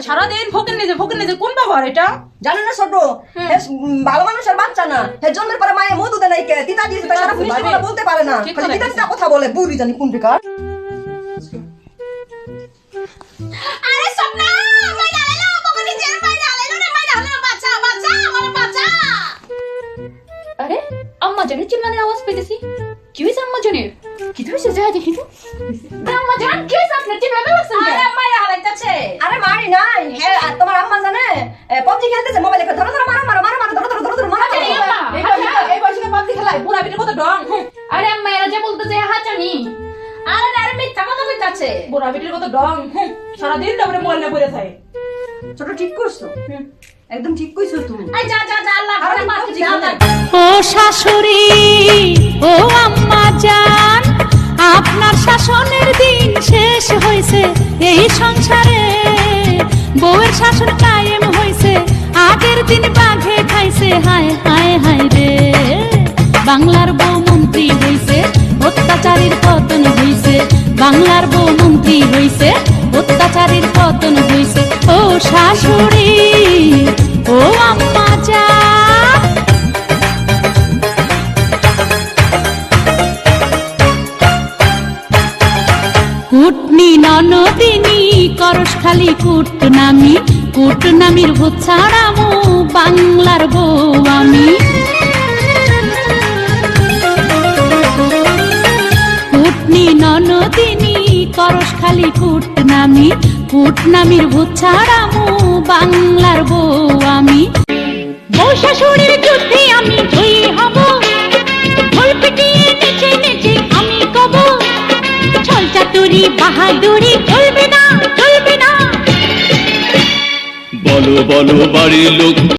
সারাদিন ফকির নিজে কোন বাবার এটা জানো না ছোট ভালো মানুষের বাচ্চা না হে জন্মের পরে মায়ে মধু দেয় নাই কে তিতা দিয়েছে তাই সারা মিষ্টি কথা বলতে পারে না খালি তিতা তিতা কথা বলে বুড়ি জানি কোন বেকার আরে স্বপ্না মাই ডালালো ফকির নিজে মাই ডালালো বাচ্চা আমার বাচ্চা আরে আম্মা জানের চিল্লানোর আওয়াজ পেতেছি কি হইছে আম্মা জানের কি হইছে যা দেখি তো আম্মা জান কি হইছে আপনার চিল্লানো লাগছে আরে আম্মা হালাইতাছে আরে মারি নাই হে আর তোমার আম্মা জানে PUBG খেলতেছে মোবাইলে ধরো ধরো মারো মারো এই বয়সে পাবজি খেলায় পুরা বিটের কত ডং আরে আম্মা এরা যে বলতেছে হাঁচানি আরে মিথ্যা কথা কইতাছে পুরা বিটের কত ডং সারা দিন তারপরে মোবাইল না পড়ে থাকে ছোট ঠিক করছো একদম ঠিক কইছো তুমি আই যা আল্লাহ করে মাফ করে ও শাশুড়ি ও আম্মা জান আপনার শাসনের দিন শেষ হয়েছে এই সংসারে বউয়ের শাসন কায়েম হয়েছে আগের দিন বাঘে খাইছে হায় হায় হায় রে বাংলার বউ মন্ত্রী হইছে অত্যাচারীর পতন হইছে বাংলার বউ মন্ত্রী হইছে অত্যাচারীর পতন হইছে ও শাশুড়ি ও আম্মা জান কুটনি ননদিনী করস খালি কুটনামির ভূত ছাড়ামু বাংলার বউ আমি কুটনি ননদিনী করস খালি কুটনামির ভূত ছাড়ামু বাংলার বউ আমি বউ শাশুড়ির যুদ্ধে আমি জয়ী হব ঢোল পিটিয়ে নেচে আমি কব ছল চাতুরি বাহাদুরি চলবে না বলো বাড়ির লোক